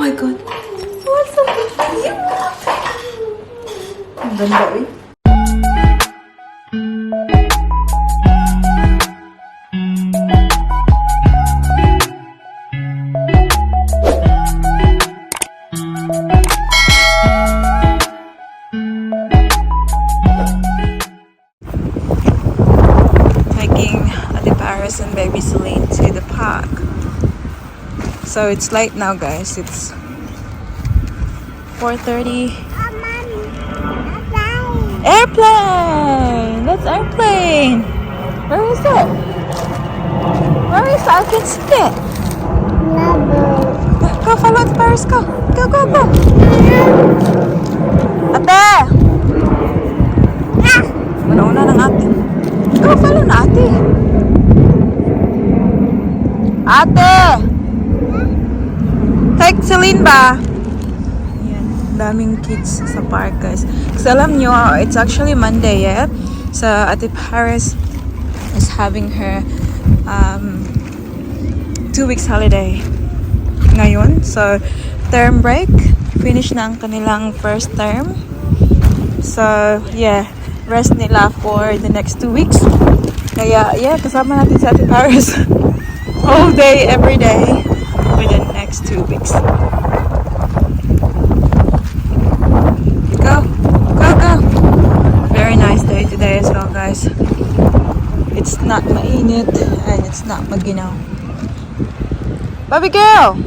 my God. What's so cute? Ang ganda eh. And baby Celine to the park. So it's late now, guys. It's 4:30. Airplane! That's airplane! Where is it? Where is it? I can see it. Go follow the Paris. Go. Go, go, go. Ate! Una-una ng ate. Go follow na ate. Ate! Take Celine ba? Ayan, daming kids sa park, guys. Kasi alam nyo, it's actually Monday, yeah? So, Ate Paris is having her 2 weeks holiday ngayon. So, term break. Finish na ang kanilang first term. So, yeah. Rest nila for the next 2 weeks. Kaya, yeah, kasama natin si Ate Paris. All day, every day for the next 2 weeks. Go, go, go. Very nice day today as well, guys. It's not mainit and it's not maginaw. Baby girl!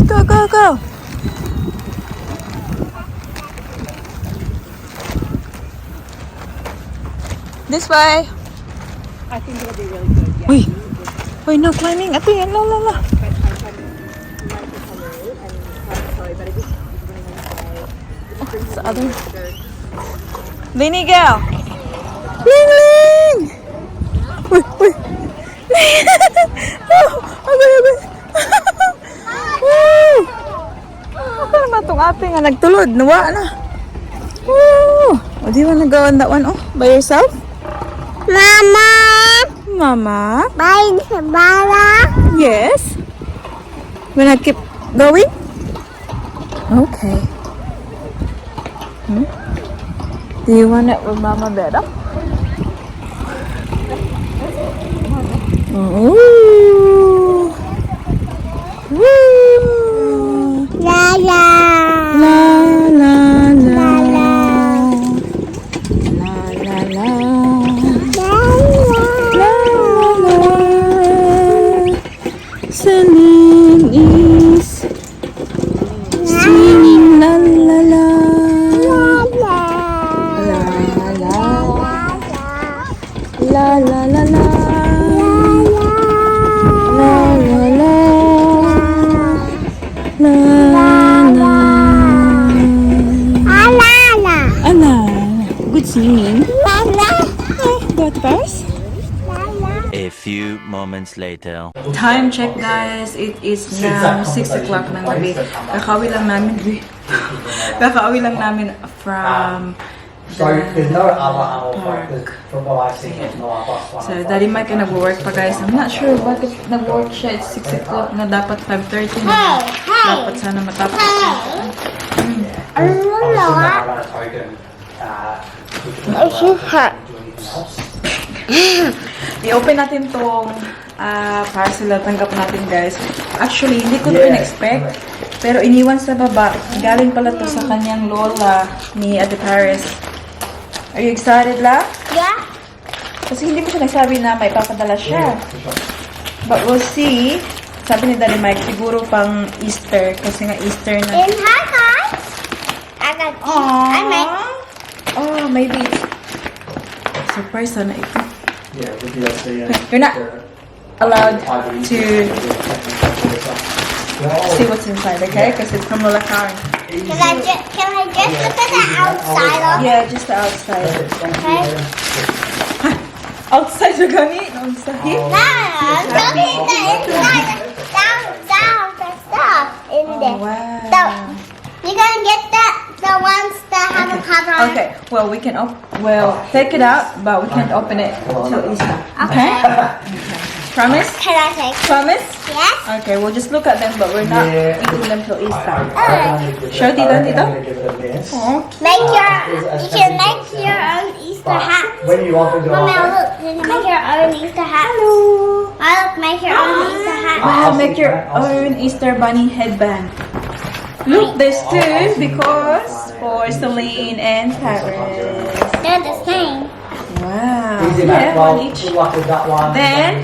Go, go, go. This way. I think it'll be really good. Yeah. Wait. Wait, no climbing. Ate, no, no, no. Sa other. Linny girl. Ling, Ling. Wait, wait. Oh, okay, okay. Woo. Ako naman itong ate nga nagtulod. Nawa na. Woo. Oh, do you wanna go on that one? Oh, by yourself? Mama! Mama? Bye, Mama! Yes? Wanna keep going? Okay. Hmm? Do you want it with Mama better? Ooh! Woo! La la! La la la! La la! La la la! Celine is singing la la la la la la la la la la good singing. Got first? A few moments later. Time check, guys. It is now 6 o'clock ng gabi. Kakauwi lang namin. Kakauwi lang namin from the park. So, Daddy Mike ay nag-work pa, guys. I'm not sure bakit nag-work siya. It's 6 o'clock na dapat 5:30 na. Dapat sana matapos. I-open natin tong parcel na tanggap natin, guys. Actually, hindi ko to in-expect. Pero iniwan sa baba. Galing pala to sa kanyang lola ni Ate Paris. Are you excited, La? Yeah? Kasi hindi ko siya nagsabi na may papadala siya. But we'll see. Sabi ni Daddy Mike, siguro pang Easter. Kasi nga Easter na. In her house? I got I make. Oh, maybe it's surprise sana ito. Yeah, You're not allowed to see what's inside, okay? Because it's from Lola Karen. Can I just look at the outside of it? Yeah, just the outside. Okay? Outside you're gonna eat? Outside? No, I'm talking the inside. Down the stuff in there. Wow. So, you're gonna get the ones that have a cover on. Okay, well, we can take it out, but we can't open it till Easter. Okay? Okay. Promise? Can I take? Promise? Yes. Okay, we'll just look at them, but we're not eating them till Easter. Show Show Tita, Tita. Oh. You can make your own Easter hat. When you open your Mommy, look, you can make your own Easter hat. Hello. Look, make your own Easter hat. Make your own Easter bunny headband. Look, there's two because for Celine and Paris. They're the same. Wow. Easy, Yeah, mate. one each. Good luck with that one. Then-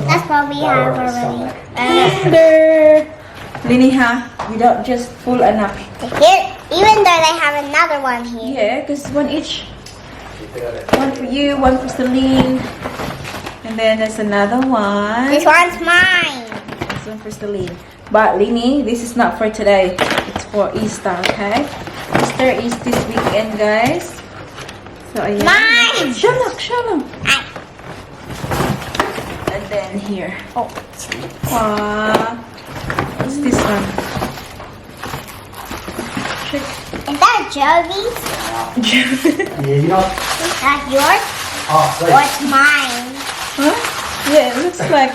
That's what we have already. Easter. Lini, ha? Without just full enough. Even though they have another one here. Yeah, because one each. One for you, one for Celine. And then there's another one. This one's mine. This one for Celine. But Lini, this is not for today. It's for Easter, okay? Easter is this weekend, guys. So, ayan. Mine! Shut up. And then here. Oh. Wow. What's this one? Check. Is that Jovi's? Yeah, you know. Is that yours? Oh, Or please. it's mine? Huh? Yeah, it looks like...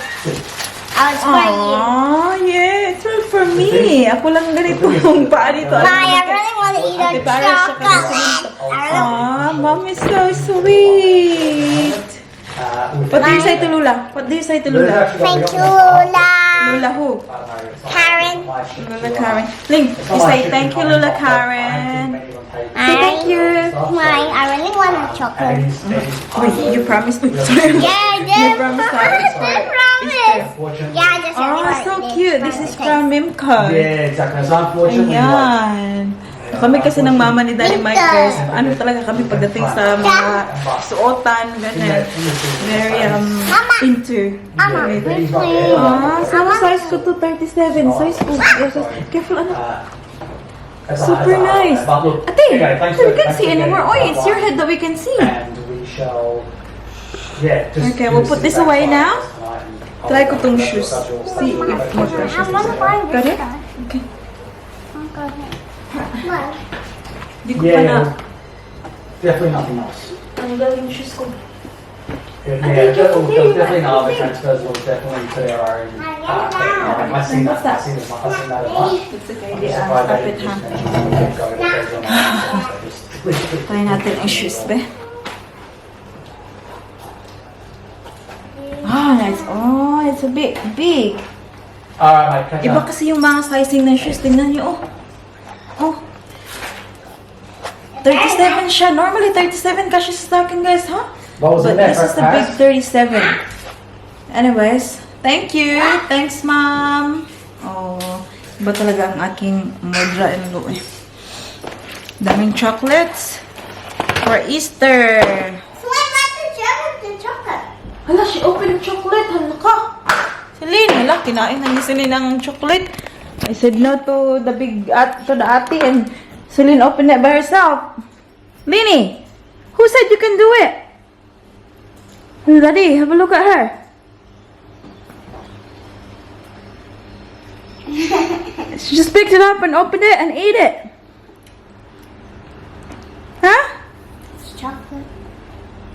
Oh, it's for you. Aww, yeah, it's all for me. Ako lang ganito yung paa dito. Mine, I really want to eat a Ate Paris, saka chocolate. Aww, mom is so sweet. What do you say to Lula? What do you say to Lula? Thank you, Lula. Lula who? Karen. Lula Karen. Ling, you say thank you, Lula Karen. Say thank you. Mine, I really want a chocolate. Wait, you promised me. Sorry. Yeah, I You did. promised I that. did promise. Yeah, I just really Oh, like so this. cute. This is from Mimco. Yeah, exactly. So unfortunately, Ayan. Kami kasi ng mama ni Daddy Mike, guys, ano talaga kami pagdating sa mga suotan, ganyan. Very, into. Mama, Right. please, please. Ah, so size ko to 37. Size ko. Careful, anak. Super nice. Ate, so we can't see anymore. Oh, it's your head that we can see. And we shall. Yeah, just Okay, we'll put this away now. Try ko tong shoes. See if I want to buy Got this it? guy. Okay. Go ahead. Look. Di ko pa na. Definitely nothing else. Ang galing shoes ko. Yeah, definitely not other transfers. We'll definitely put our own. I've seen that. I've seen that a lot. It's okay, di stop it, ha? Try natin ang shoes, be. Ah, nice. Oh, it's a bit big. Alright, mate, catch Iba up. kasi yung mga sizing ng shoes. Tingnan niyo, oh. Oh. 37 siya. Normally, 37 kasi sa akin, guys, huh? What was But in there? this is a big 37. Anyways, thank you. Thanks, Mom. Oh, iba talaga ang aking mudra and lo eh. Daming chocolates for Easter. So what about the chocolate? Hala, she opened chocolate. Hala ka. Celine, hala, kinain na ni Celine ng chocolate. I said no to the to the ate and Celine opened it by herself. Lini, who said you can do it? Hey, Daddy, have a look at her. She just picked it up and opened it and ate it. Huh? It's chocolate.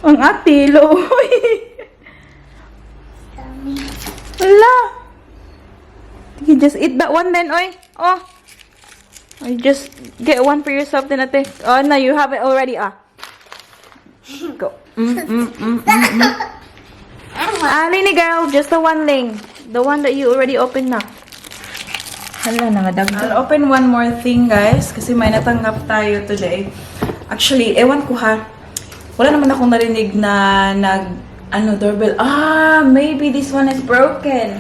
Ang ate, loy. Wala. You just eat that one then, oy. Oh. Or you just get one for yourself then, ate. Oh, no, you have it already, ah. Go. Lini girl, just the one Ling. The one that you already opened na. Hala, nangadag. I'll open one more thing, guys. Kasi may natanggap tayo today. Actually, ewan ko ha. Wala naman akong narinig na doorbell. Ah, maybe this one is broken.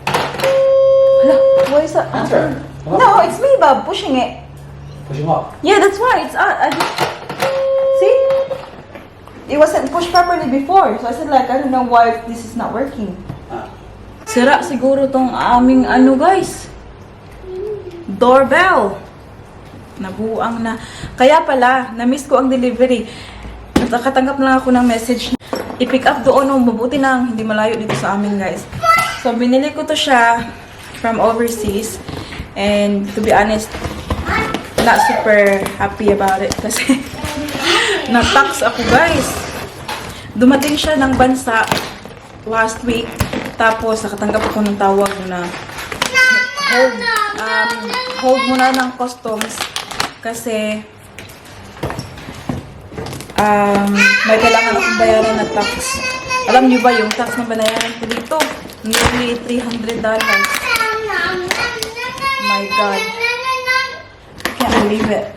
Hala, why is that? Answer. No, it's me, Bob, pushing it. Pushing up. Yeah, that's why. It's I just, see? It wasn't pushed properly before. So I said like, I don't know why this is not working. Sira siguro tong aming guys. Doorbell. Nabuang na. Kaya pala, na-miss ko ang delivery. Nakatanggap lang ako ng message. I-pick up doon. Mabuti nang hindi malayo dito sa amin, guys. So, binili ko to siya from overseas. And to be honest, not super happy about it kasi na-tax ako, guys. Dumating siya ng bansa last week. Tapos, nakatanggap ako ng tawag na hold muna ng customs. Kasi, may kailangan akong bayaran na tax. Alam niyo ba yung tax na banayaran ko dito? Nearly $300. My God. I can't believe it.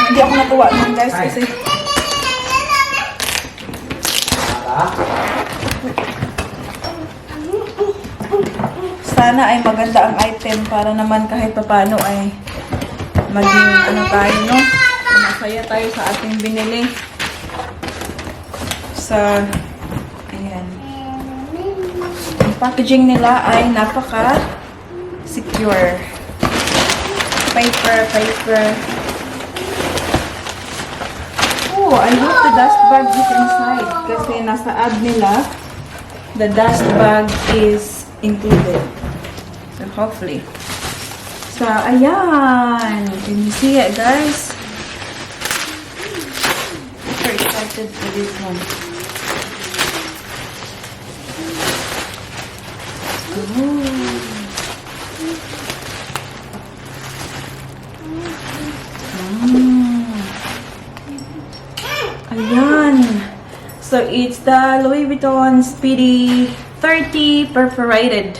Hindi ako natuwa nun, guys, kasi sana ay maganda ang item para naman kahit paano ay maging ano tayo, no? Masaya tayo sa ating binili. Sa ayan. Ang packaging nila ay napaka-secure. Paper. Oh, I hope the dust bag is inside. Kasi nasa ad nila, the dust bag is included. So, hopefully. So, ayan. Can you see it, guys? Super excited for this one. Ayan. So, it's the Louis Vuitton Speedy 30 Perforated.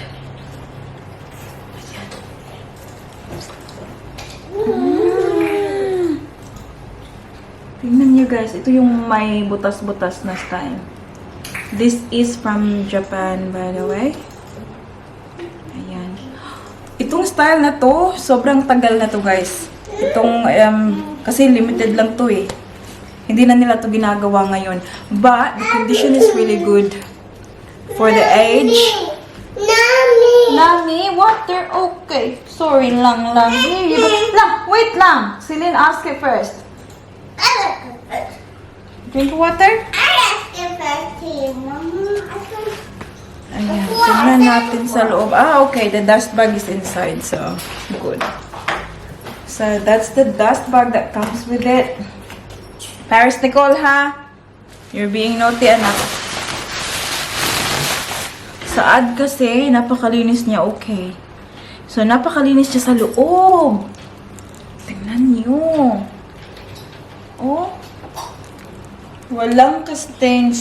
Tingnan nyo guys, ito yung may butas-butas na style. This is from Japan, by the way. Ayan. Itong style na to, sobrang tagal na to guys. Itong, kasi limited lang to eh. Hindi na nila to ginagawa ngayon. But, the condition is really good. For the age. Nami, water? Okay. Sorry lang. Wait lang. Celine, ask it first. Drink water? Ayan. Tingnan natin sa loob. Okay. The dust bag is inside. So, good. So, that's the dust bag that comes with it. Paris Nicole, ha? You're being naughty, anak. Sa ad kasi, napakalinis niya, okay. So, napakalinis siya sa loob. Tingnan niyo. Oh. Walang ka-stain.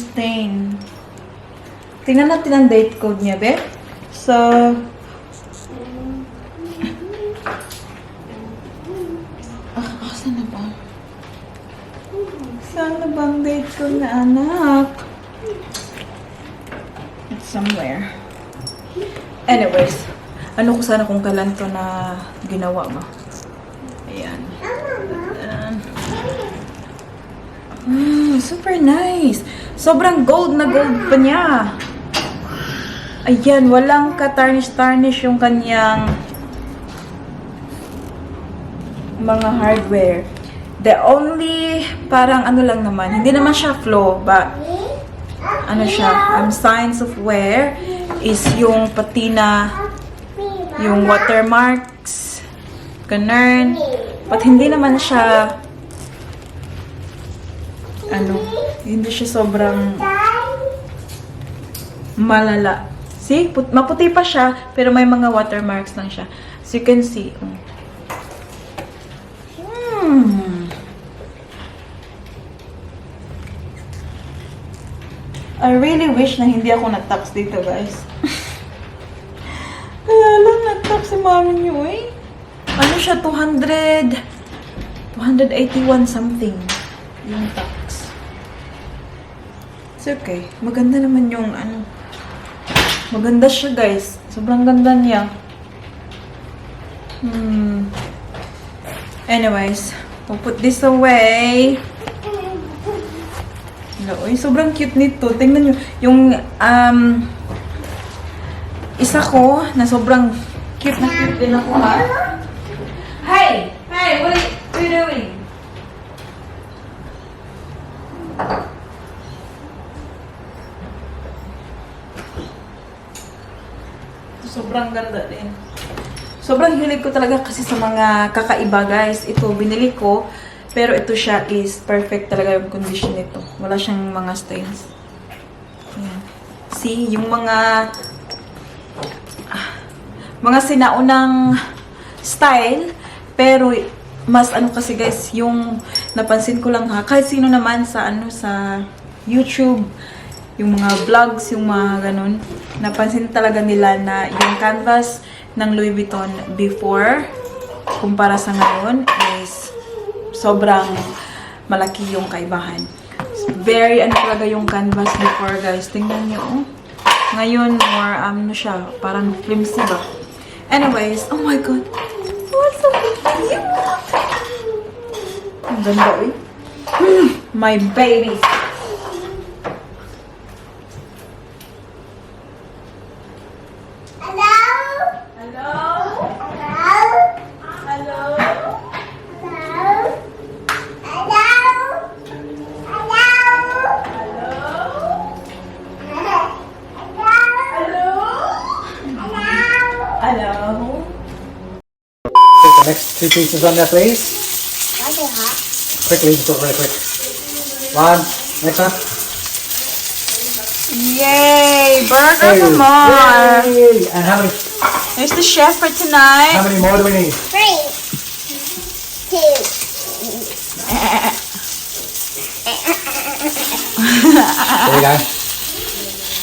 Tingnan natin ang date code niya, be. So, saan na ba? Saan na bang date code na anak? It's somewhere. Anyways, ano ko sana kung kailan to na ginawa ba? Ayan. Super nice. Sobrang gold na gold pa niya. Ayan, walang ka-tarnish-tarnish yung kanyang mga hardware. The only, parang ano lang naman, hindi naman siya flaw, but ano siya, signs of wear is yung patina, yung watermarks, ganun. But hindi naman siya, hindi siya sobrang malala. See? Maputi pa siya, pero may mga watermarks lang siya. So you can see. I really wish na hindi ako nag-tax dito, guys. Kaya lang nag-tax si mami niyo, eh. Ano siya? 281 something. Yung tax. It's okay. Maganda naman yung maganda siya, guys. Sobrang ganda niya. Anyways, we'll put this away. Uy, sobrang cute nito. Tingnan nyo. Yung, isa ko, na sobrang cute na cute din ako, ha? Hey! Hey! What are you doing? Sobrang ganda din. Sobrang hilig ko talaga kasi sa mga kakaiba, guys. Ito, binili ko Pero ito siya is perfect talaga yung condition nito. Wala siyang mga stains. Ayan. See, yung mga sinaunang style, pero mas ano kasi guys, yung napansin ko lang ha, kahit sino naman sa sa YouTube, yung mga vlogs, yung mga ganun, napansin talaga nila na yung canvas ng Louis Vuitton before kumpara sa ngayon is sobrang malaki yung kaibahan. Very ano talaga yung canvas before guys. Tingnan nyo. Oh. Ngayon more ano siya, parang flimsy ba? Anyways, oh my god. Oh, so cute. Ang ganda eh. My baby. Hello? Hello? Hello? Hello? Hello? Hello? Hello? Put the next 2 pieces on there, please. Why is it hot? Quickly, just do it really quick. One, next one. Yay! Burger for more! Yay! And how many There's the chef for tonight. more do we need? 3, 2. There you go.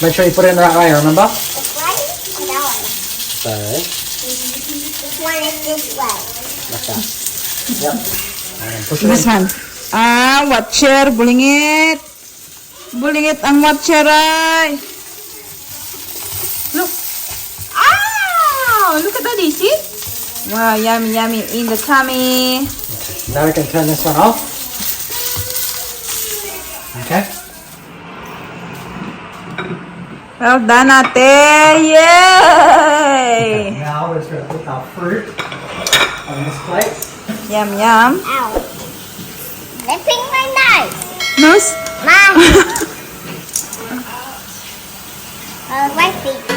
Make sure you put it in the right way, remember? This way or that way? So, This one is this way. like that. Yep. And push it in. one. Ah, watcher. Bulingit. Bulingit ang watcher ay. Look. Ah! Look at that, see? Wow, yummy, yummy in the tummy. Now we can turn this one off. Okay. Well done, ate. Yay! Now we're just going to put our fruit on this plate. Yum, yum. Ow. Nipping my knife. Nose? Mom. My feet.